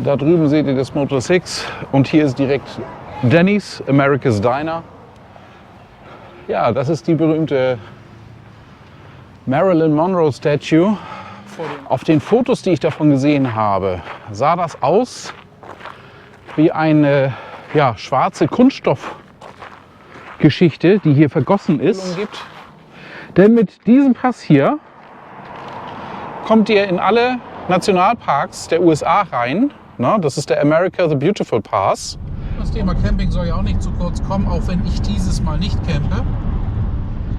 Da drüben seht ihr das Motel 6 und hier ist direkt Denny's, America's Diner. Ja, das ist die berühmte Marilyn Monroe Statue. Auf den Fotos, die ich davon gesehen habe, sah das aus wie eine schwarze Kunststoffgeschichte, die hier vergossen ist. Denn mit diesem Pass hier kommt ihr in alle Nationalparks der USA rein. Na, das ist der America the Beautiful Pass. Das Thema Camping soll ja auch nicht zu kurz kommen, auch wenn ich dieses Mal nicht campe.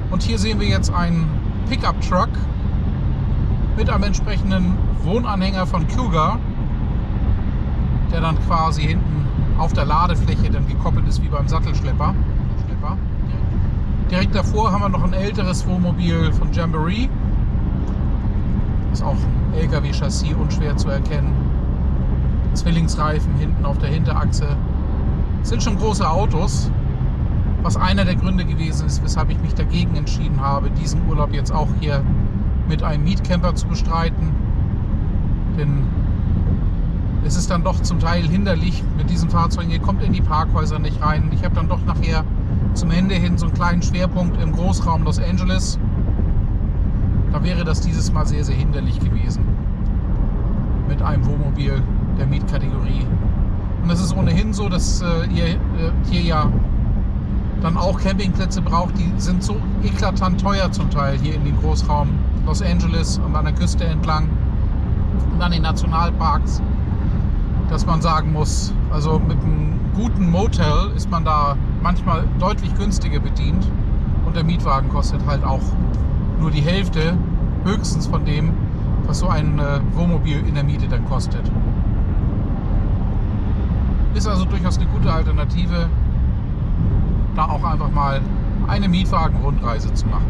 Und hier sehen wir jetzt einen Pickup-Truck mit einem entsprechenden Wohnanhänger von Cougar, der dann quasi hinten auf der Ladefläche dann gekoppelt ist wie beim Sattelschlepper. Direkt davor haben wir noch ein älteres Wohnmobil von Jamboree. Das ist auch ein LKW-Chassis, unschwer zu erkennen. Zwillingsreifen hinten auf der Hinterachse. Das sind schon große Autos, was einer der Gründe gewesen ist, weshalb ich mich dagegen entschieden habe, diesen Urlaub jetzt auch hier mit einem Mietcamper zu bestreiten. Denn es ist dann doch zum Teil hinderlich mit diesen Fahrzeugen. Ihr kommt in die Parkhäuser nicht rein. Ich habe dann doch nachher zum Ende hin so einen kleinen Schwerpunkt im Großraum Los Angeles. Da wäre das dieses Mal sehr, sehr hinderlich gewesen mit einem Wohnmobil der Mietkategorie. Und es ist ohnehin so, dass ihr hier ja dann auch Campingplätze braucht, die sind so eklatant teuer zum Teil hier in dem Großraum Los Angeles und an der Küste entlang und an den Nationalparks, dass man sagen muss, also mit einem guten Motel ist man da manchmal deutlich günstiger bedient und der Mietwagen kostet halt auch nur die Hälfte höchstens von dem, was so ein Wohnmobil in der Miete dann kostet. Ist also durchaus eine gute Alternative, da auch einfach mal eine Mietwagen-Rundreise zu machen.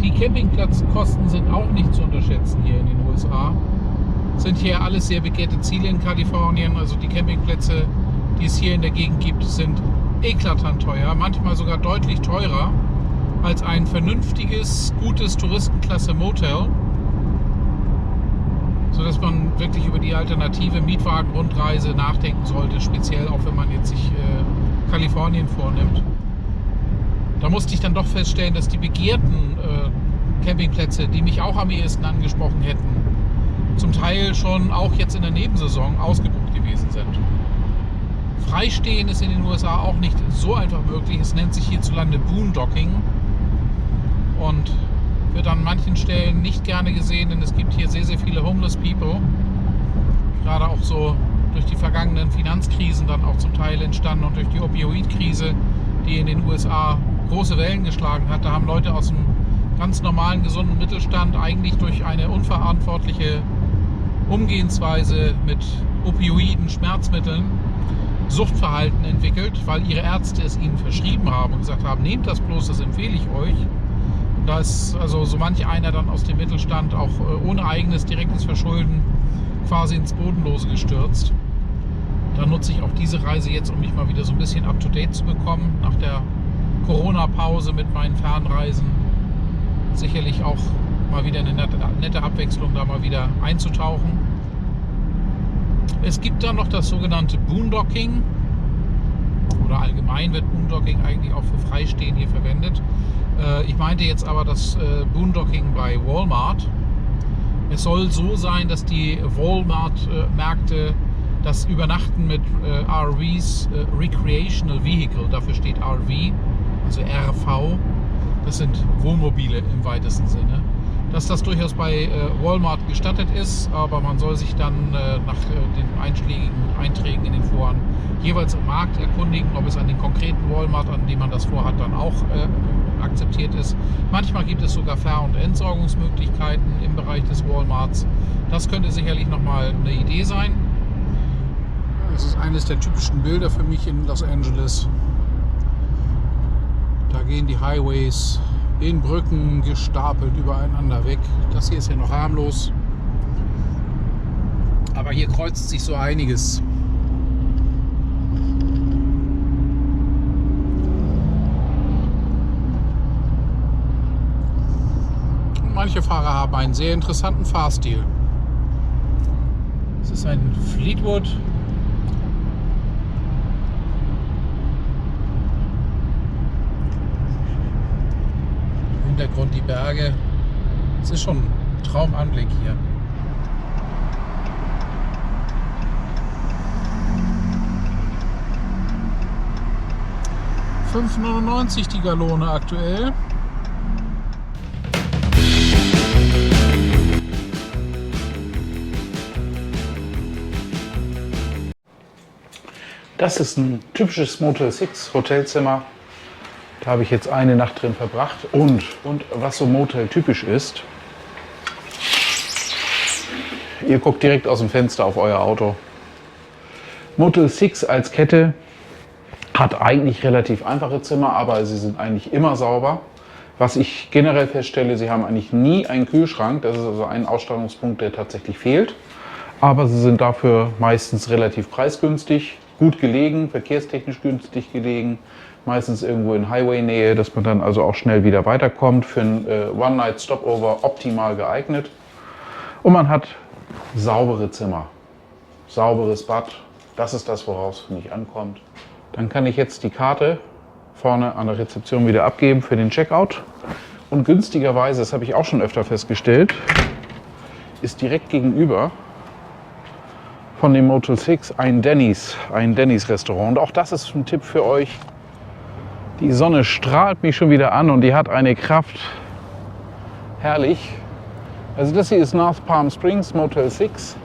Die Campingplatzkosten sind auch nicht zu unterschätzen hier in den USA. Sind hier alles sehr begehrte Ziele in Kalifornien. Also die Campingplätze, die es hier in der Gegend gibt, sind eklatant teuer. Manchmal sogar deutlich teurer als ein vernünftiges, gutes Touristenklasse-Motel. Sodass man wirklich über die alternative Mietwagen-Rundreise nachdenken sollte. Speziell auch, wenn man jetzt sich Kalifornien vornimmt. Da musste ich dann doch feststellen, dass die begehrten Campingplätze, die mich auch am ehesten angesprochen hätten, zum Teil schon auch jetzt in der Nebensaison ausgebucht gewesen sind. Freistehen ist in den USA auch nicht so einfach möglich. Es nennt sich hierzulande Boondocking und wird an manchen Stellen nicht gerne gesehen, denn es gibt hier sehr, sehr viele Homeless People. Gerade auch so durch die vergangenen Finanzkrisen dann auch zum Teil entstanden und durch die Opioid-Krise, die in den USA große Wellen geschlagen hat. Da haben Leute aus dem ganz normalen, gesunden Mittelstand eigentlich durch eine unverantwortliche Umgehensweise mit Opioiden, Schmerzmitteln, Suchtverhalten entwickelt, weil ihre Ärzte es ihnen verschrieben haben und gesagt haben, nehmt das bloß, das empfehle ich euch. Und da ist also so manch einer dann aus dem Mittelstand auch ohne eigenes direktes Verschulden quasi ins Bodenlose gestürzt. Da nutze ich auch diese Reise jetzt, um mich mal wieder so ein bisschen up-to-date zu bekommen, nach der Corona-Pause mit meinen Fernreisen. Sicherlich auch mal wieder eine nette Abwechslung, da mal wieder einzutauchen. Es gibt dann noch das sogenannte Boondocking, oder allgemein wird Boondocking eigentlich auch für Freistehen hier verwendet. Ich meinte jetzt aber das Boondocking bei Walmart. Es soll so sein, dass die Walmart-Märkte das Übernachten mit RVs, Recreational Vehicle, dafür steht RV, also RV, das sind Wohnmobile im weitesten Sinne, dass das durchaus bei Walmart gestattet ist, aber man soll sich dann nach den einschlägigen Einträgen in den Foren jeweils im Markt erkundigen, ob es an den konkreten Walmart, an dem man das vorhat, dann auch akzeptiert ist. Manchmal gibt es sogar Ver- und Entsorgungsmöglichkeiten im Bereich des Walmarts. Das könnte sicherlich nochmal eine Idee sein. Das ist eines der typischen Bilder für mich in Los Angeles. Da gehen die Highways in Brücken gestapelt übereinander weg. Das hier ist ja noch harmlos. Aber hier kreuzt sich so einiges. Und manche Fahrer haben einen sehr interessanten Fahrstil. Es ist ein Fleetwood. Im Hintergrund die Berge. Es ist schon ein Traumanblick hier. €5,99 die Gallone aktuell. Das ist ein typisches Motel 6 Hotelzimmer. Da habe ich jetzt eine Nacht drin verbracht. Und was so Motel typisch ist, ihr guckt direkt aus dem Fenster auf euer Auto. Motel 6 als Kette hat eigentlich relativ einfache Zimmer, aber sie sind eigentlich immer sauber. Was ich generell feststelle, sie haben eigentlich nie einen Kühlschrank. Das ist also ein Ausstattungspunkt, der tatsächlich fehlt. Aber sie sind dafür meistens relativ preisgünstig, gut gelegen, verkehrstechnisch günstig gelegen. Meistens irgendwo in Highway-Nähe, dass man dann also auch schnell wieder weiterkommt. Für ein One-Night-Stopover optimal geeignet. Und man hat saubere Zimmer, sauberes Bad. Das ist das, woraus es für mich ankommt. Dann kann ich jetzt die Karte vorne an der Rezeption wieder abgeben für den Checkout. Und günstigerweise, das habe ich auch schon öfter festgestellt, ist direkt gegenüber von dem Motel 6 ein Denny's Restaurant. Und auch das ist ein Tipp für euch. Die Sonne strahlt mich schon wieder an und die hat eine Kraft. Herrlich. Also das hier ist North Palm Springs Motel 6.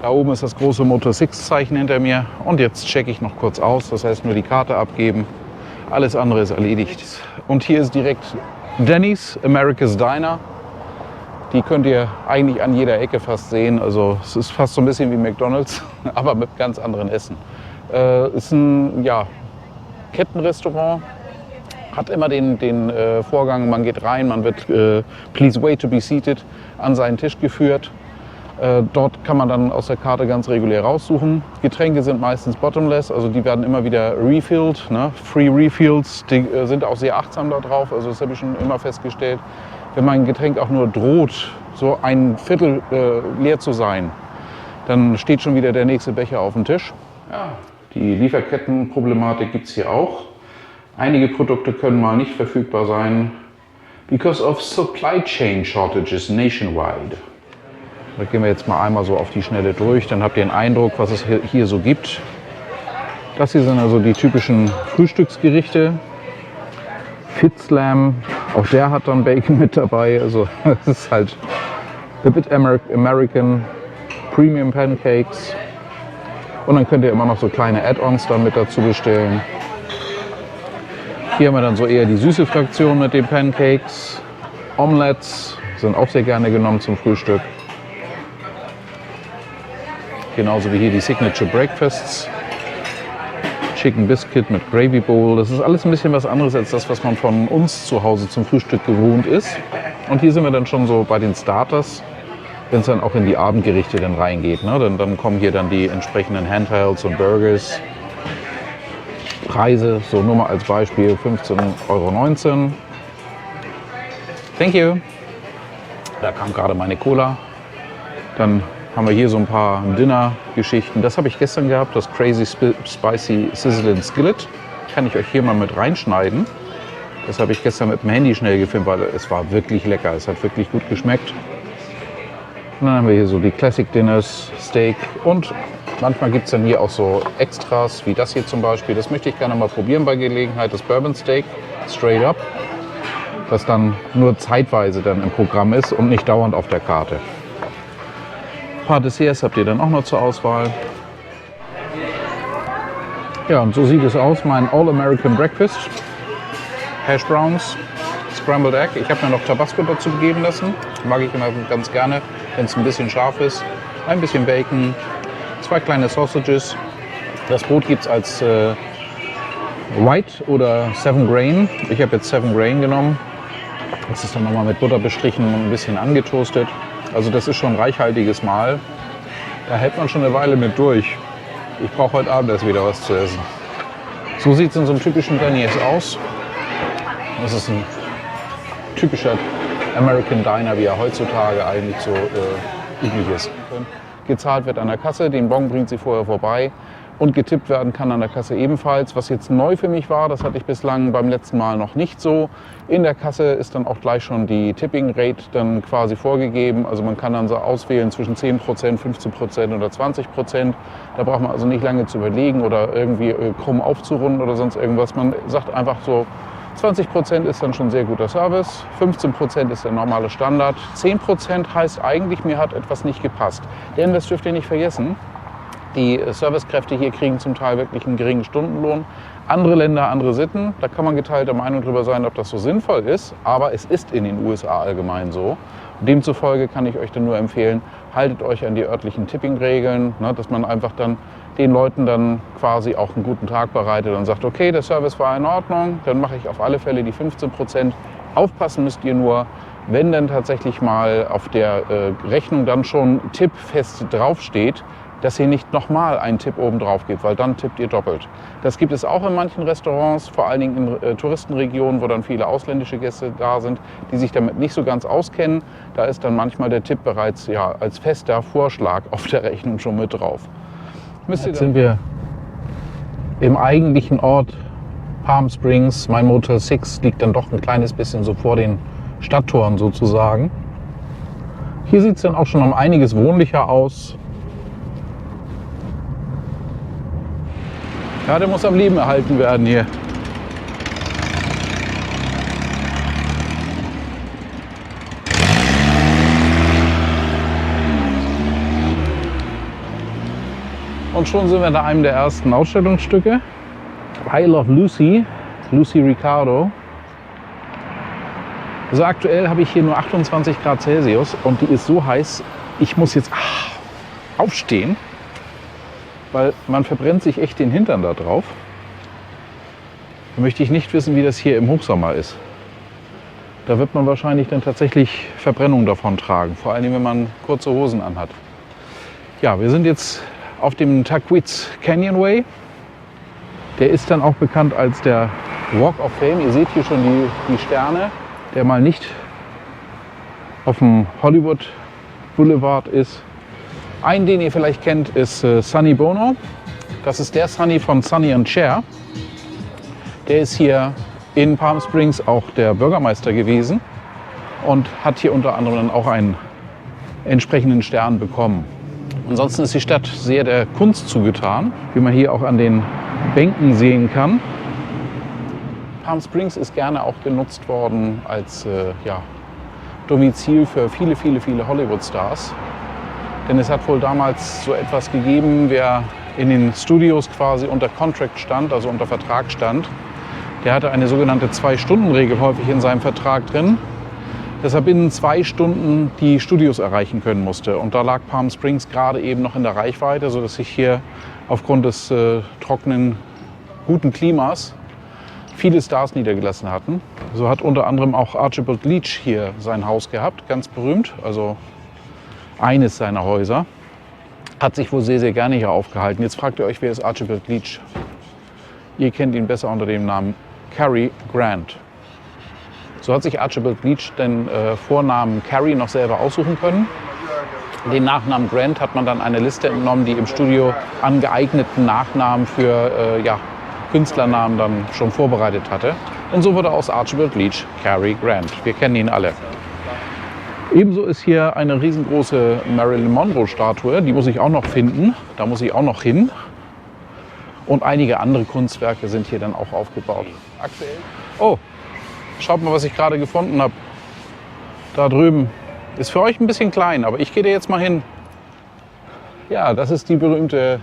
Da oben ist das große Motel 6 Zeichen hinter mir. Und jetzt checke ich noch kurz aus. Das heißt nur die Karte abgeben. Alles andere ist erledigt. Und hier ist direkt Denny's, America's Diner. Die könnt ihr eigentlich an jeder Ecke fast sehen. Also es ist fast so ein bisschen wie McDonald's, aber mit ganz anderen Essen. Ist ein Kettenrestaurant. Hat immer den Vorgang, man geht rein, man wird please wait to be seated an seinen Tisch geführt. Dort kann man dann aus der Karte ganz regulär raussuchen. Getränke sind meistens bottomless, also die werden immer wieder refilled, ne? Free Refills, die sind auch sehr achtsam darauf, also das habe ich schon immer festgestellt. Wenn mein Getränk auch nur droht, so ein Viertel leer zu sein, dann steht schon wieder der nächste Becher auf dem Tisch. Ja, die Lieferkettenproblematik gibt es hier auch. Einige Produkte können mal nicht verfügbar sein, because of supply chain shortages nationwide. Da gehen wir jetzt mal einmal so auf die Schnelle durch, dann habt ihr einen Eindruck, was es hier so gibt. Das hier sind also die typischen Frühstücksgerichte. Fitz-Lamb, auch der hat dann Bacon mit dabei. Also es ist halt a bit American, Premium Pancakes. Und dann könnt ihr immer noch so kleine Add-ons dann mit dazu bestellen. Hier haben wir dann so eher die süße Fraktion mit den Pancakes. Omelettes sind auch sehr gerne genommen zum Frühstück. Genauso wie hier die Signature Breakfasts. Chicken Biscuit mit Gravy Bowl. Das ist alles ein bisschen was anderes als das, was man von uns zu Hause zum Frühstück gewohnt ist. Und hier sind wir dann schon so bei den Starters, wenn es dann auch in die Abendgerichte dann reingeht. Ne? Dann kommen hier dann die entsprechenden Handhelds und Burgers. Preise, so nur mal als Beispiel, 15,19 €. Thank you. Da kam gerade meine Cola. Dann haben wir hier so ein paar Dinner-Geschichten. Das habe ich gestern gehabt, das Crazy Spicy Sizzling Skillet. Kann ich euch hier mal mit reinschneiden. Das habe ich gestern mit dem Handy schnell gefilmt, weil es war wirklich lecker. Es hat wirklich gut geschmeckt. Und dann haben wir hier so die Classic Dinners, Steak. Und manchmal gibt es dann hier auch so Extras, wie das hier zum Beispiel. Das möchte ich gerne mal probieren bei Gelegenheit. Das Bourbon Steak, straight up. Das dann nur zeitweise dann im Programm ist und nicht dauernd auf der Karte. Ein paar Desserts habt ihr dann auch noch zur Auswahl. Ja, und so sieht es aus, mein All-American Breakfast. Hash Browns, Scrambled Egg. Ich habe mir noch Tabasco dazu geben lassen. Mag ich immer ganz gerne, wenn es ein bisschen scharf ist. Ein bisschen Bacon, 2 kleine Sausages. Das Brot gibt es als White oder 7 Grain. Ich habe jetzt 7 Grain genommen. Das ist dann nochmal mit Butter bestrichen und ein bisschen angetoastet. Also das ist schon ein reichhaltiges Mahl. Da hält man schon eine Weile mit durch. Ich brauche heute Abend erst wieder was zu essen. So sieht es in so einem typischen Berniers aus. Das ist ein typischer American Diner, wie er heutzutage eigentlich so üblich ist. Gezahlt wird an der Kasse, den Bon bringt sie vorher vorbei und getippt werden kann an der Kasse ebenfalls. Was jetzt neu für mich war, das hatte ich bislang beim letzten Mal noch nicht so. In der Kasse ist dann auch gleich schon die Tipping Rate dann quasi vorgegeben. Also man kann dann so auswählen zwischen 10%, 15% oder 20%. Da braucht man also nicht lange zu überlegen oder irgendwie krumm aufzurunden oder sonst irgendwas. Man sagt einfach so, 20% ist dann schon sehr guter Service, 15% ist der normale Standard, 10% heißt eigentlich, mir hat etwas nicht gepasst. Denn das dürft ihr nicht vergessen, die Servicekräfte hier kriegen zum Teil wirklich einen geringen Stundenlohn. Andere Länder, andere Sitten, da kann man geteilter Meinung darüber sein, ob das so sinnvoll ist, aber es ist in den USA allgemein so. Demzufolge kann ich euch dann nur empfehlen, haltet euch an die örtlichen Tipping-Regeln, ne, dass man einfach dann den Leuten dann quasi auch einen guten Tag bereitet und sagt, okay, der Service war in Ordnung, dann mache ich auf alle Fälle die 15%. Aufpassen müsst ihr nur, wenn dann tatsächlich mal auf der Rechnung dann schon Tipp fest draufsteht, dass ihr nicht nochmal einen Tipp oben drauf gebt, weil dann tippt ihr doppelt. Das gibt es auch in manchen Restaurants, vor allen Dingen in Touristenregionen, wo dann viele ausländische Gäste da sind, die sich damit nicht so ganz auskennen. Da ist dann manchmal der Tipp bereits ja, als fester Vorschlag auf der Rechnung schon mit drauf. Jetzt sind wir im eigentlichen Ort Palm Springs. Mein Motel 6 liegt dann doch ein kleines bisschen so vor den Stadttoren sozusagen. Hier sieht es dann auch schon um einiges wohnlicher aus. Ja, der muss am Leben erhalten werden hier. Und schon sind wir da einem der ersten Ausstellungsstücke. I Love Lucy, Lucy Ricardo. Also aktuell habe ich hier nur 28 Grad Celsius und die ist so heiß, ich muss jetzt aufstehen, weil man verbrennt sich echt den Hintern da drauf. Da möchte ich nicht wissen, wie das hier im Hochsommer ist. Da wird man wahrscheinlich dann tatsächlich Verbrennung davon tragen, vor allem wenn man kurze Hosen anhat. Ja, wir sind jetzt auf dem Tahquitz Canyonway. Der ist dann auch bekannt als der Walk of Fame. Ihr seht hier schon die Sterne. Der mal nicht auf dem Hollywood Boulevard ist. Einen, den ihr vielleicht kennt, ist Sonny Bono. Das ist der Sonny von Sonny and Cher. Der ist hier in Palm Springs auch der Bürgermeister gewesen und hat hier unter anderem dann auch einen entsprechenden Stern bekommen. Ansonsten ist die Stadt sehr der Kunst zugetan, wie man hier auch an den Bänken sehen kann. Palm Springs ist gerne auch genutzt worden als Domizil für viele Hollywood-Stars. Denn es hat wohl damals so etwas gegeben, wer in den Studios quasi unter Contract stand, also unter Vertrag stand, der hatte eine sogenannte 2-Stunden-Regel häufig in seinem Vertrag drin, dass er binnen 2 Stunden die Studios erreichen können musste. Und da lag Palm Springs gerade eben noch in der Reichweite, sodass sich hier aufgrund des trockenen, guten Klimas viele Stars niedergelassen hatten. So hat unter anderem auch Archibald Leach hier sein Haus gehabt, ganz berühmt, also eines seiner Häuser. Hat sich wohl sehr gerne hier aufgehalten. Jetzt fragt ihr euch, wer ist Archibald Leach? Ihr kennt ihn besser unter dem Namen Cary Grant. So hat sich Archibald Leach den Vornamen Cary noch selber aussuchen können. Den Nachnamen Grant hat man dann eine Liste entnommen, die im Studio an geeigneten Nachnamen für Künstlernamen dann schon vorbereitet hatte. Und so wurde aus Archibald Leach Cary Grant. Wir kennen ihn alle. Ebenso ist hier eine riesengroße Marilyn Monroe Statue. Die muss ich auch noch finden. Da muss ich auch noch hin. Und einige andere Kunstwerke sind hier dann auch aufgebaut. Aktuell. Oh, schaut mal, was ich gerade gefunden habe. Da drüben. Ist für euch ein bisschen klein, aber ich gehe da jetzt mal hin. Ja, das ist die berühmte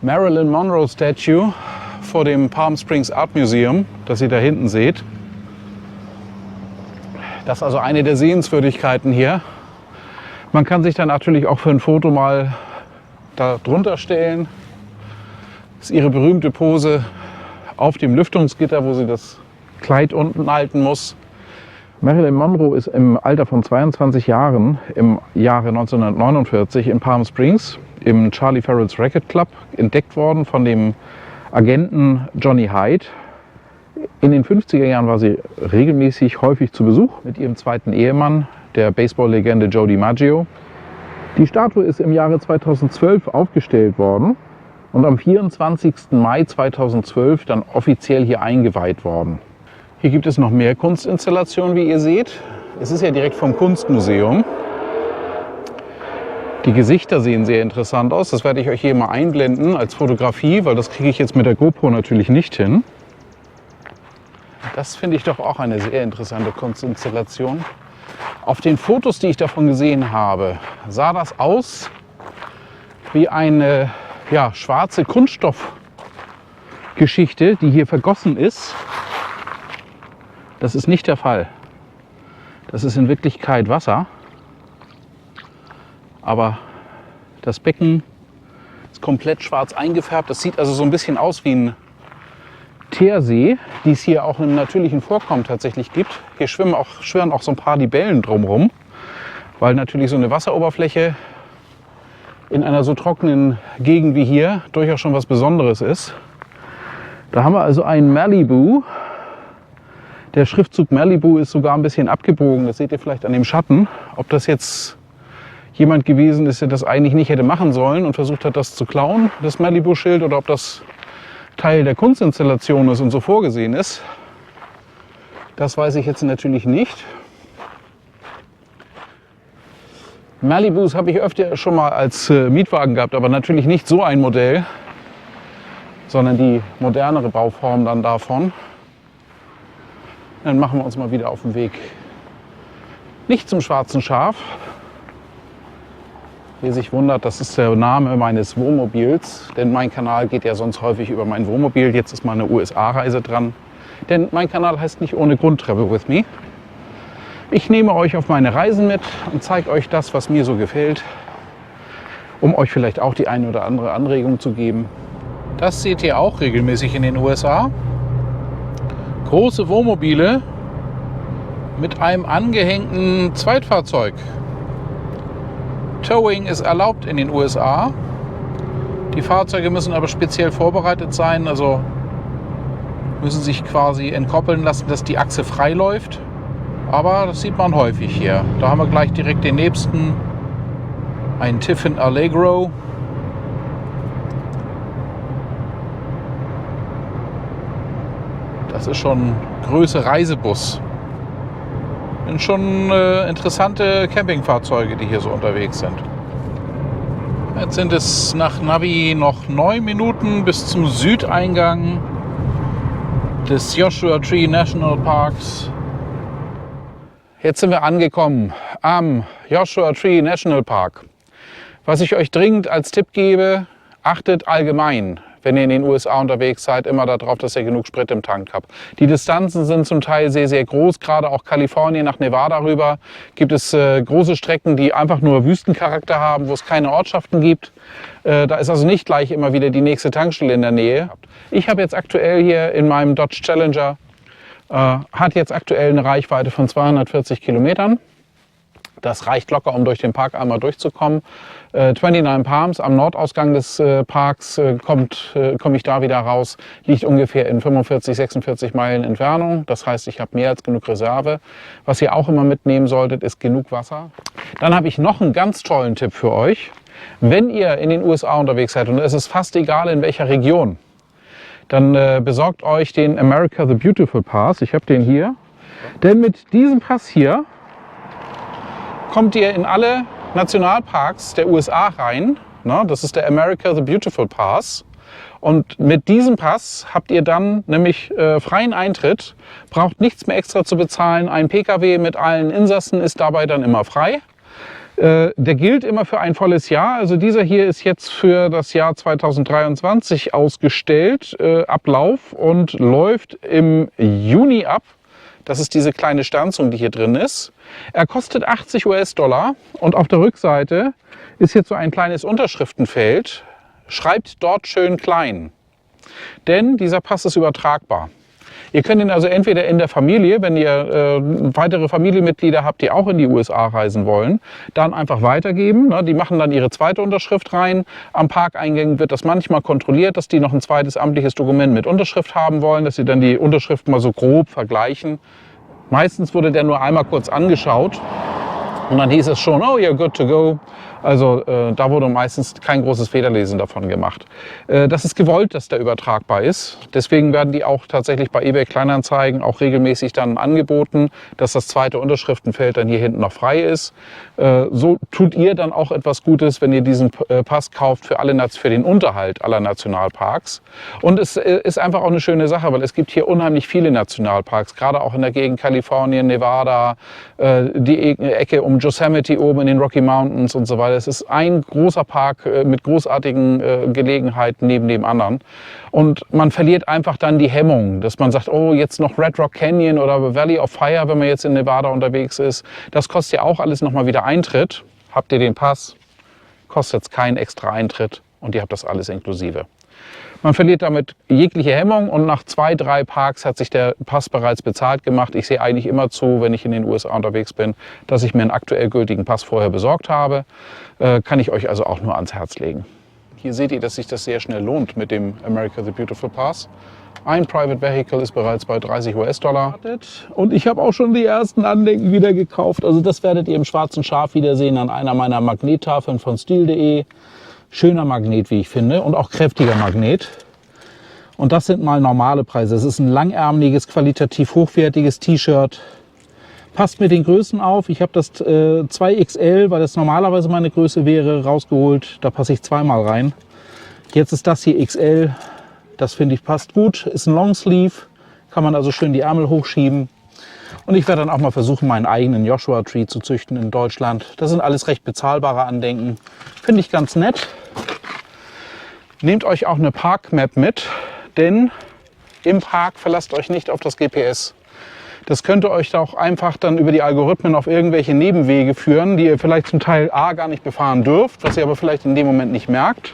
Marilyn Monroe Statue vor dem Palm Springs Art Museum, das ihr da hinten seht. Das ist also eine der Sehenswürdigkeiten hier. Man kann sich dann natürlich auch für ein Foto mal da drunter stellen. Das ist ihre berühmte Pose auf dem Lüftungsgitter, wo sie das Kleid unten halten muss. Marilyn Monroe ist im Alter von 22 Jahren im Jahre 1949 in Palm Springs im Charlie Farrell's Racket Club entdeckt worden von dem Agenten Johnny Hyde. In den 50er Jahren war sie regelmäßig häufig zu Besuch mit ihrem zweiten Ehemann, der Baseball-Legende Joe DiMaggio. Die Statue ist im Jahre 2012 aufgestellt worden und am 24. Mai 2012 dann offiziell hier eingeweiht worden. Hier gibt es noch mehr Kunstinstallationen, wie ihr seht. Es ist ja direkt vom Kunstmuseum. Die Gesichter sehen sehr interessant aus. Das werde ich euch hier mal einblenden als Fotografie, weil das kriege ich jetzt mit der GoPro natürlich nicht hin. Das finde ich doch auch eine sehr interessante Kunstinstallation. Auf den Fotos, die ich davon gesehen habe, sah das aus wie eine schwarze Kunststoffgeschichte, die hier vergossen ist. Das ist nicht der Fall. Das ist in Wirklichkeit Wasser. Aber das Becken ist komplett schwarz eingefärbt. Das sieht also so ein bisschen aus wie ein Teersee, die es hier auch im natürlichen Vorkommen tatsächlich gibt. Hier schwirren auch so ein paar Libellen drumherum, weil natürlich so eine Wasseroberfläche in einer so trockenen Gegend wie hier durchaus schon was Besonderes ist. Da haben wir also einen Malibu. Der Schriftzug Malibu ist sogar ein bisschen abgebogen, das seht ihr vielleicht an dem Schatten. Ob das jetzt jemand gewesen ist, der das eigentlich nicht hätte machen sollen und versucht hat, das zu klauen, das Malibu-Schild, oder ob das Teil der Kunstinstallation ist und so vorgesehen ist, das weiß ich jetzt natürlich nicht. Malibus habe ich öfter schon mal als Mietwagen gehabt, aber natürlich nicht so ein Modell, sondern die modernere Bauform dann davon. Dann machen wir uns mal wieder auf den Weg. Nicht zum Schwarzen Schaf. Wer sich wundert, das ist der Name meines Wohnmobils, denn mein Kanal geht ja sonst häufig über mein Wohnmobil. Jetzt ist mal eine USA-Reise dran, denn mein Kanal heißt nicht ohne Grund Travel with Me. Ich nehme euch auf meine Reisen mit und zeige euch das, was mir so gefällt, um euch vielleicht auch die eine oder andere Anregung zu geben. Das seht ihr auch regelmäßig in den USA. Große Wohnmobile mit einem angehängten Zweitfahrzeug. Towing ist erlaubt in den USA. Die Fahrzeuge müssen aber speziell vorbereitet sein, also müssen sich quasi entkoppeln lassen, dass die Achse frei läuft. Aber das sieht man häufig hier. Da haben wir gleich direkt den nächsten, einen Tiffin Allegro. Das ist schon Größe Reisebus. Sind schon interessante Campingfahrzeuge, die hier so unterwegs sind. Jetzt sind es nach Navi noch 9 Minuten bis zum Südeingang des Joshua Tree National Parks. Jetzt sind wir angekommen am Joshua Tree National Park. Was ich euch dringend als Tipp gebe, achtet allgemein, wenn ihr in den USA unterwegs seid, immer darauf, dass ihr genug Sprit im Tank habt. Die Distanzen sind zum Teil sehr, sehr groß. Gerade auch Kalifornien nach Nevada rüber gibt es große Strecken, die einfach nur Wüstencharakter haben, wo es keine Ortschaften gibt. Da ist also nicht gleich immer wieder die nächste Tankstelle in der Nähe. Ich habe jetzt aktuell hier in meinem Dodge Challenger, hat jetzt aktuell eine Reichweite von 240 Kilometern. Das reicht locker, um durch den Park einmal durchzukommen. 29 Palms am Nordausgang des Parks komme ich da wieder raus. Liegt ungefähr in 45, 46 Meilen Entfernung. Das heißt, ich habe mehr als genug Reserve. Was ihr auch immer mitnehmen solltet, ist genug Wasser. Dann habe ich noch einen ganz tollen Tipp für euch. Wenn ihr in den USA unterwegs seid, und es ist fast egal in welcher Region, dann besorgt euch den America the Beautiful Pass. Ich habe den hier. Denn mit diesem Pass hier kommt ihr in alle Nationalparks der USA rein. Das ist der America the Beautiful Pass. Und mit diesem Pass habt ihr dann nämlich freien Eintritt, braucht nichts mehr extra zu bezahlen. Ein Pkw mit allen Insassen ist dabei dann immer frei. Der gilt immer für ein volles Jahr. Also dieser hier ist jetzt für das Jahr 2023 ausgestellt, Ablauf, und läuft im Juni ab. Das ist diese kleine Stanzung, die hier drin ist. Er kostet 80 US-Dollar und auf der Rückseite ist jetzt so ein kleines Unterschriftenfeld. Schreibt dort schön klein. Denn dieser Pass ist übertragbar. Ihr könnt ihn also entweder in der Familie, wenn ihr weitere Familienmitglieder habt, die auch in die USA reisen wollen, dann einfach weitergeben. Ne? Die machen dann ihre zweite Unterschrift rein. Am Parkeingängen wird das manchmal kontrolliert, dass die noch ein zweites amtliches Dokument mit Unterschrift haben wollen, dass sie dann die Unterschrift mal so grob vergleichen. Meistens wurde der nur einmal kurz angeschaut und dann hieß es schon, oh, you're good to go. Also da wurde meistens kein großes Federlesen davon gemacht. Das ist gewollt, dass der übertragbar ist. Deswegen werden die auch tatsächlich bei eBay Kleinanzeigen auch regelmäßig dann angeboten, dass das zweite Unterschriftenfeld dann hier hinten noch frei ist. So tut ihr dann auch etwas Gutes, wenn ihr diesen Pass kauft für den Unterhalt aller Nationalparks. Und es ist einfach auch eine schöne Sache, weil es gibt hier unheimlich viele Nationalparks, gerade auch in der Gegend Kalifornien, Nevada, die Ecke um Yosemite oben in den Rocky Mountains und so weiter. Es ist ein großer Park mit großartigen Gelegenheiten neben dem anderen. Und man verliert einfach dann die Hemmung, dass man sagt, oh, jetzt noch Red Rock Canyon oder Valley of Fire, wenn man jetzt in Nevada unterwegs ist. Das kostet ja auch alles nochmal wieder Eintritt. Habt ihr den Pass, kostet es keinen extra Eintritt und ihr habt das alles inklusive. Man verliert damit jegliche Hemmung und nach 2, 3 Parks hat sich der Pass bereits bezahlt gemacht. Ich sehe eigentlich immer zu, wenn ich in den USA unterwegs bin, dass ich mir einen aktuell gültigen Pass vorher besorgt habe. Kann ich euch also auch nur ans Herz legen. Hier seht ihr, dass sich das sehr schnell lohnt mit dem America the Beautiful Pass. Ein Private Vehicle ist bereits bei 30 US-Dollar. Und ich habe auch schon die ersten Andenken wieder gekauft. Also das werdet ihr im schwarzen Schaf wiedersehen an einer meiner Magnettafeln von Stil.de. Schöner Magnet, wie ich finde, und auch kräftiger Magnet. Und das sind mal normale Preise. Es ist ein langärmeliges, qualitativ hochwertiges T-Shirt. Passt mit den Größen auf. Ich habe das 2XL, weil das normalerweise meine Größe wäre, rausgeholt. Da passe ich 2-mal rein. Jetzt ist das hier XL. Das finde ich passt gut. Ist ein Longsleeve. Kann man also schön die Ärmel hochschieben. Und ich werde dann auch mal versuchen, meinen eigenen Joshua Tree zu züchten in Deutschland. Das sind alles recht bezahlbare Andenken. Finde ich ganz nett. Nehmt euch auch eine Park-Map mit, denn im Park verlasst euch nicht auf das GPS. Das könnte euch auch einfach dann über die Algorithmen auf irgendwelche Nebenwege führen, die ihr vielleicht zum Teil A gar nicht befahren dürft, was ihr aber vielleicht in dem Moment nicht merkt.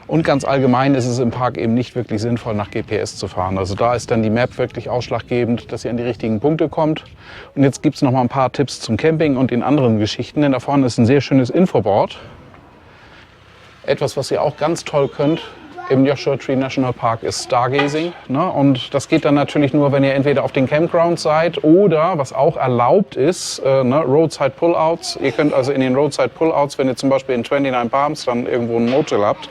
Und ganz allgemein ist es im Park eben nicht wirklich sinnvoll, nach GPS zu fahren. Also da ist dann die Map wirklich ausschlaggebend, dass ihr an die richtigen Punkte kommt. Und jetzt gibt es noch mal ein paar Tipps zum Camping und den anderen Geschichten. Denn da vorne ist ein sehr schönes Infoboard. Etwas, was ihr auch ganz toll könnt im Joshua Tree National Park, ist Stargazing. Und das geht dann natürlich nur, wenn ihr entweder auf den Campgrounds seid oder, was auch erlaubt ist, Roadside Pullouts. Ihr könnt also in den Roadside Pullouts, wenn ihr zum Beispiel in 29 Palms dann irgendwo ein Motel habt,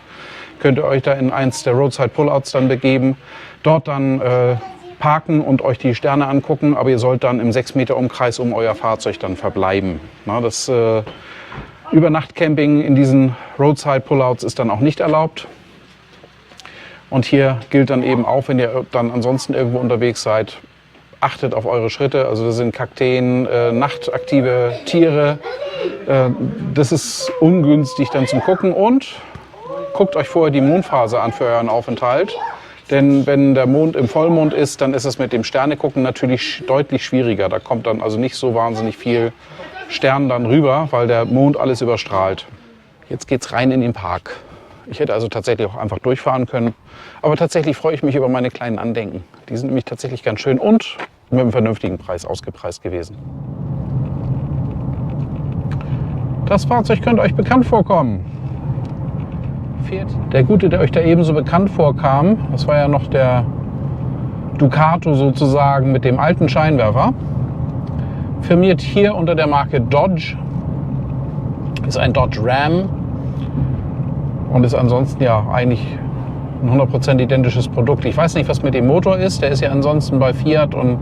könnt ihr euch da in eins der Roadside Pullouts dann begeben, dort dann parken und euch die Sterne angucken, aber ihr sollt dann im 6 Meter Umkreis um euer Fahrzeug dann verbleiben. Das Übernachtcamping in diesen Roadside Pullouts ist dann auch nicht erlaubt. Und hier gilt dann eben auch, wenn ihr dann ansonsten irgendwo unterwegs seid, achtet auf eure Schritte. Also das sind Kakteen, nachtaktive Tiere. Das ist ungünstig dann zum Gucken und guckt euch vorher die Mondphase an für euren Aufenthalt. Denn wenn der Mond im Vollmond ist, dann ist es mit dem Sternegucken natürlich deutlich schwieriger. Da kommt dann also nicht so wahnsinnig viel Stern dann rüber, weil der Mond alles überstrahlt. Jetzt geht's rein in den Park. Ich hätte also tatsächlich auch einfach durchfahren können. Aber tatsächlich freue ich mich über meine kleinen Andenken. Die sind nämlich tatsächlich ganz schön und mit einem vernünftigen Preis ausgepreist gewesen. Das Fahrzeug könnte euch bekannt vorkommen. Der Gute, der euch da ebenso bekannt vorkam, das war ja noch der Ducato sozusagen mit dem alten Scheinwerfer. Firmiert hier unter der Marke Dodge. Ist ein Dodge Ram. Und ist ansonsten ja eigentlich ein 100% identisches Produkt. Ich weiß nicht, was mit dem Motor ist. Der ist ja ansonsten bei Fiat und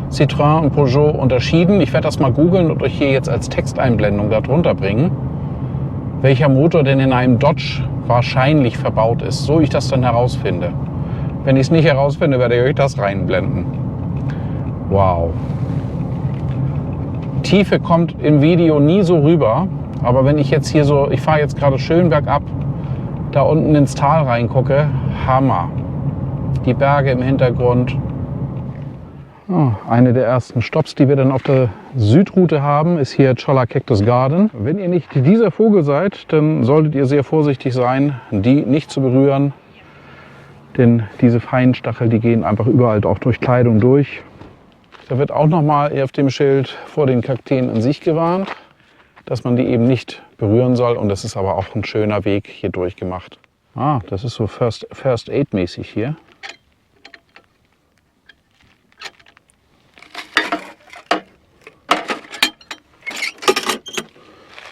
Citroën und Peugeot unterschieden. Ich werde das mal googeln und euch hier jetzt als Texteinblendung darunter bringen, welcher Motor denn in einem Dodge wahrscheinlich verbaut ist. So ich das dann herausfinde. Wenn ich es nicht herausfinde, werde ich euch das reinblenden. Wow. Tiefe kommt im Video nie so rüber. Aber wenn ich jetzt hier so, ich fahre jetzt gerade schön bergab, da unten ins Tal reingucke, Hammer. Die Berge im Hintergrund. Oh, eine der ersten Stopps, die wir dann auf der Südroute haben, ist hier Cholla Cactus Garden. Wenn ihr nicht dieser Vogel seid, dann solltet ihr sehr vorsichtig sein, die nicht zu berühren. Denn diese feinen Stacheln, die gehen einfach überall auch durch Kleidung durch. Da wird auch nochmal auf dem Schild vor den Kakteen an sich gewarnt, dass man die eben nicht berühren soll. Und das ist aber auch ein schöner Weg hier durchgemacht. Ah, das ist so First Aid mäßig hier.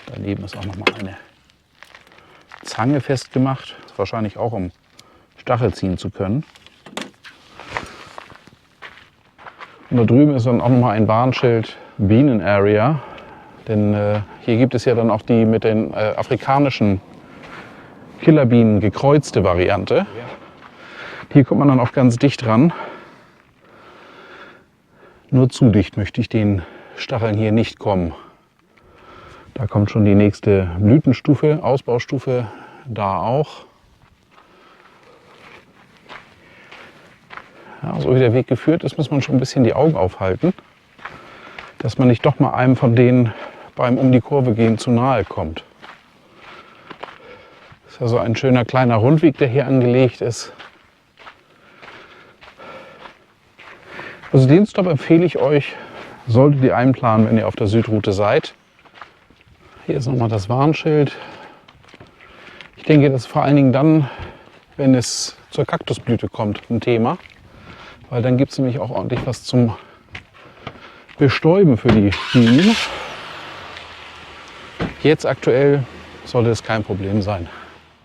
Daneben ist auch noch mal eine Zange festgemacht, wahrscheinlich auch um Stachel ziehen zu können. Und da drüben ist dann auch noch mal ein Warnschild Bienen Area, denn hier gibt es ja dann auch die mit den afrikanischen Killerbienen gekreuzte Variante. Hier kommt man dann auch ganz dicht ran. Nur zu dicht möchte ich den Stacheln hier nicht kommen. Da kommt schon die nächste Blütenstufe, Ausbaustufe, da auch. Ja, so wie der Weg geführt ist, muss man schon ein bisschen die Augen aufhalten, dass man nicht doch mal einem von denen beim um die Kurve gehen zu nahe kommt. Das ist also ein schöner kleiner Rundweg, der hier angelegt ist. Also den Stop empfehle ich euch, solltet ihr einplanen, wenn ihr auf der Südroute seid. Hier ist nochmal das Warnschild. Ich denke, das ist vor allen Dingen dann, wenn es zur Kaktusblüte kommt, ein Thema. Weil dann gibt es nämlich auch ordentlich was zum Bestäuben für die Bienen. Jetzt aktuell sollte es kein Problem sein.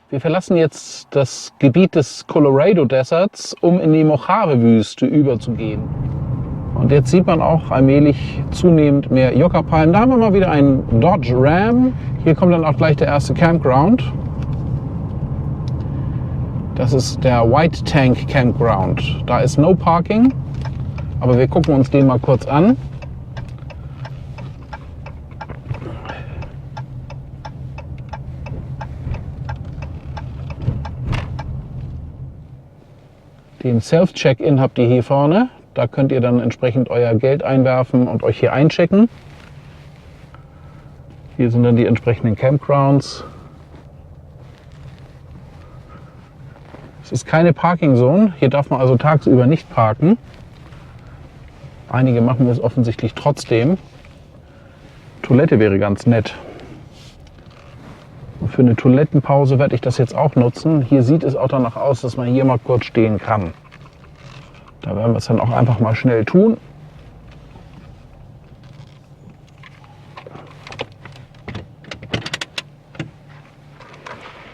Wir verlassen jetzt das Gebiet des Colorado Deserts, um in die Mojave-Wüste überzugehen. Und jetzt sieht man auch allmählich zunehmend mehr Yucca-Palmen. Da haben wir mal wieder einen Dodge Ram. Hier kommt dann auch gleich der erste Campground. Das ist der White Tank Campground. Da ist No Parking, aber wir gucken uns den mal kurz an. Den Self-Check-In habt ihr hier vorne. Da könnt ihr dann entsprechend euer Geld einwerfen und euch hier einchecken. Hier sind dann die entsprechenden Campgrounds. Es ist keine Parking-Zone. Hier darf man also tagsüber nicht parken. Einige machen es offensichtlich trotzdem. Toilette wäre ganz nett. Und für eine Toilettenpause werde ich das jetzt auch nutzen. Hier sieht es auch danach aus, dass man hier mal kurz stehen kann. Da werden wir es dann auch einfach mal schnell tun.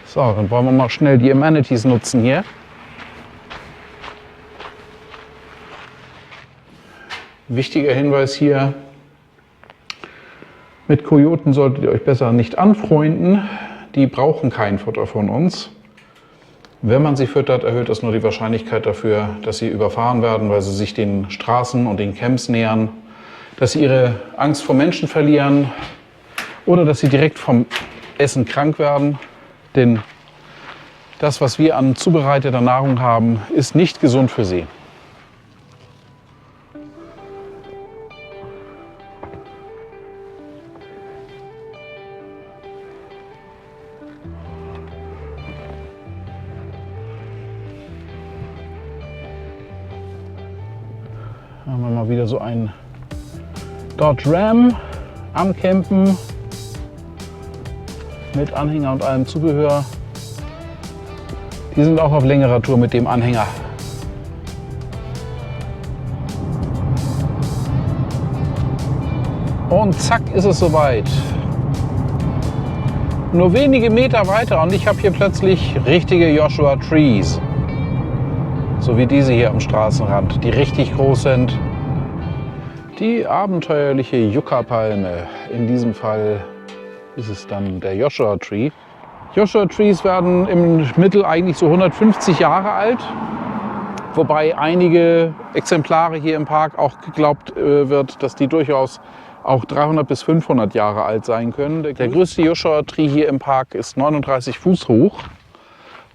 So, dann wollen wir mal schnell die Amenities nutzen hier. Wichtiger Hinweis hier, mit Kojoten solltet ihr euch besser nicht anfreunden. Die brauchen kein Futter von uns. Wenn man sie füttert, erhöht das nur die Wahrscheinlichkeit dafür, dass sie überfahren werden, weil sie sich den Straßen und den Camps nähern, dass sie ihre Angst vor Menschen verlieren oder dass sie direkt vom Essen krank werden. Denn das, was wir an zubereiteter Nahrung haben, ist nicht gesund für sie. Haben wir mal wieder so einen Dodge Ram am Campen mit Anhänger und allem Zubehör. Die sind auch auf längerer Tour mit dem Anhänger. Und zack ist es soweit. Nur wenige Meter weiter und ich habe hier plötzlich richtige Joshua Trees. So wie diese hier am Straßenrand, die richtig groß sind. Die abenteuerliche Yucca-Palme. In diesem Fall ist es dann der Joshua Tree. Joshua Trees werden im Mittel eigentlich so 150 Jahre alt. Wobei einige Exemplare hier im Park auch geglaubt wird, dass die durchaus auch 300 bis 500 Jahre alt sein können. Der größte Joshua Tree hier im Park ist 39 Fuß hoch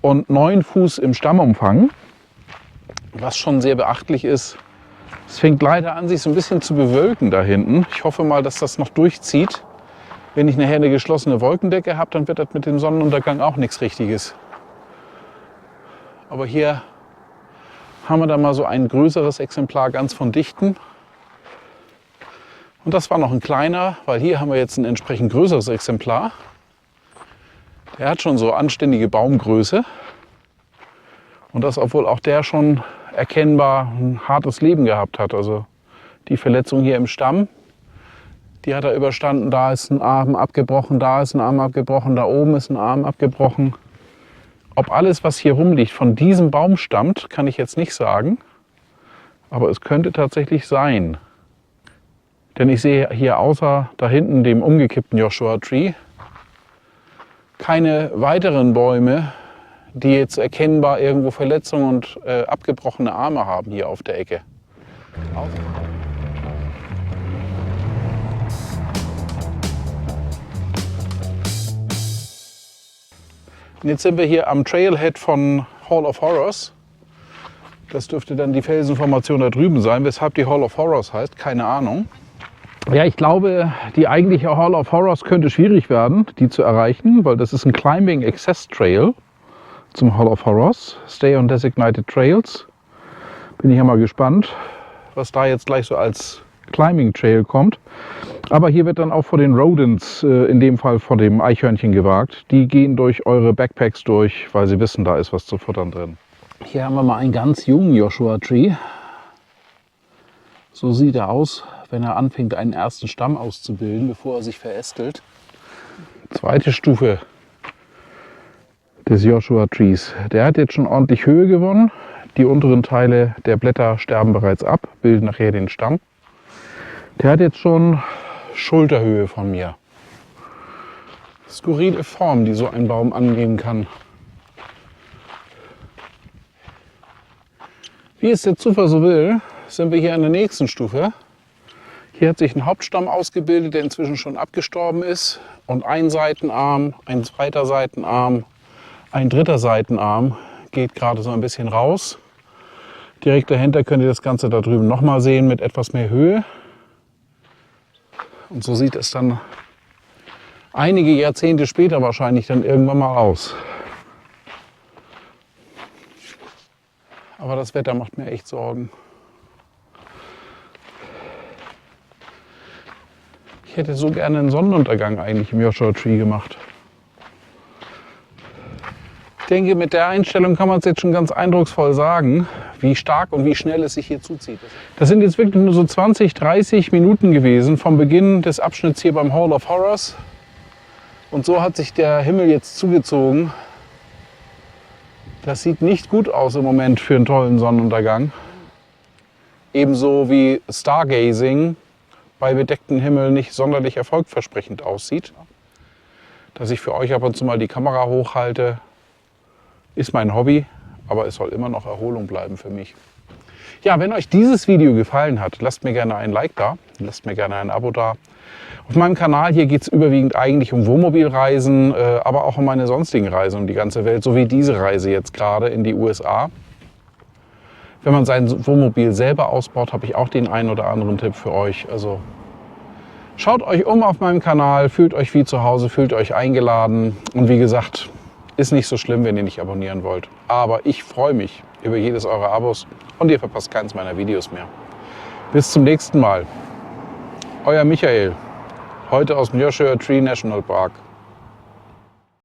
und 9 Fuß im Stammumfang. Was schon sehr beachtlich ist. Es fängt leider an, sich so ein bisschen zu bewölken da hinten. Ich hoffe mal, dass das noch durchzieht. Wenn ich nachher eine geschlossene Wolkendecke habe, dann wird das mit dem Sonnenuntergang auch nichts Richtiges. Aber hier haben wir da mal so ein größeres Exemplar ganz von dichten. Und das war noch ein kleiner, weil hier haben wir jetzt ein entsprechend größeres Exemplar. Der hat schon so anständige Baumgröße. Und das, obwohl auch der schon erkennbar ein hartes Leben gehabt hat. Also die Verletzung hier im Stamm, die hat er überstanden. Da ist ein Arm abgebrochen, da ist ein Arm abgebrochen, da oben ist ein Arm abgebrochen. Ob alles, was hier rumliegt, von diesem Baum stammt, kann ich jetzt nicht sagen. Aber es könnte tatsächlich sein. Denn ich sehe hier außer da hinten dem umgekippten Joshua Tree keine weiteren Bäume, die jetzt erkennbar irgendwo Verletzungen und abgebrochene Arme haben hier auf der Ecke. Und jetzt sind wir hier am Trailhead von Hall of Horrors. Das dürfte dann die Felsenformation da drüben sein. Weshalb die Hall of Horrors heißt, keine Ahnung. Ja, ich glaube, die eigentliche Hall of Horrors könnte schwierig werden, die zu erreichen, weil das ist ein Climbing Access Trail zum Hall of Horrors. Stay on Designated Trails. Bin ich ja mal gespannt, was da jetzt gleich so als Climbing Trail kommt. Aber hier wird dann auch vor den Rodents, in dem Fall vor dem Eichhörnchen gewagt. Die gehen durch eure Backpacks durch, weil sie wissen, da ist was zu futtern drin. Hier haben wir mal einen ganz jungen Joshua Tree. So sieht er aus, wenn er anfängt, einen ersten Stamm auszubilden, bevor er sich verästelt. Zweite Stufe des Joshua Trees. Der hat jetzt schon ordentlich Höhe gewonnen. Die unteren Teile der Blätter sterben bereits ab, bilden nachher den Stamm. Der hat jetzt schon Schulterhöhe von mir. Skurrile Form, die so ein Baum angeben kann. Wie es der Zufall so will, sind wir hier an der nächsten Stufe. Hier hat sich ein Hauptstamm ausgebildet, der inzwischen schon abgestorben ist. Und ein Seitenarm, ein zweiter Seitenarm, ein dritter Seitenarm geht gerade so ein bisschen raus. Direkt dahinter könnt ihr das Ganze da drüben nochmal sehen mit etwas mehr Höhe. Und so sieht es dann einige Jahrzehnte später wahrscheinlich dann irgendwann mal aus. Aber das Wetter macht mir echt Sorgen. Ich hätte so gerne einen Sonnenuntergang eigentlich im Joshua Tree gemacht. Ich denke, mit der Einstellung kann man es jetzt schon ganz eindrucksvoll sagen, wie stark und wie schnell es sich hier zuzieht. Das sind jetzt wirklich nur so 20, 30 Minuten gewesen vom Beginn des Abschnitts hier beim Hall of Horrors. Und so hat sich der Himmel jetzt zugezogen. Das sieht nicht gut aus im Moment für einen tollen Sonnenuntergang. Ebenso wie Stargazing bei bedecktem Himmel nicht sonderlich erfolgversprechend aussieht. Dass ich für euch ab und zu mal die Kamera hochhalte, ist mein Hobby, aber es soll immer noch Erholung bleiben für mich. Ja, wenn euch dieses Video gefallen hat, lasst mir gerne ein Like da, lasst mir gerne ein Abo da. Auf meinem Kanal hier geht es überwiegend eigentlich um Wohnmobilreisen, aber auch um meine sonstigen Reisen um die ganze Welt, so wie diese Reise jetzt gerade in die USA. Wenn man sein Wohnmobil selber ausbaut, habe ich auch den einen oder anderen Tipp für euch. Also schaut euch um auf meinem Kanal, fühlt euch wie zu Hause, fühlt euch eingeladen. Und wie gesagt, ist nicht so schlimm, wenn ihr nicht abonnieren wollt. Aber ich freue mich über jedes eurer Abos und ihr verpasst keins meiner Videos mehr. Bis zum nächsten Mal. Euer Michael, heute aus dem Joshua Tree National Park.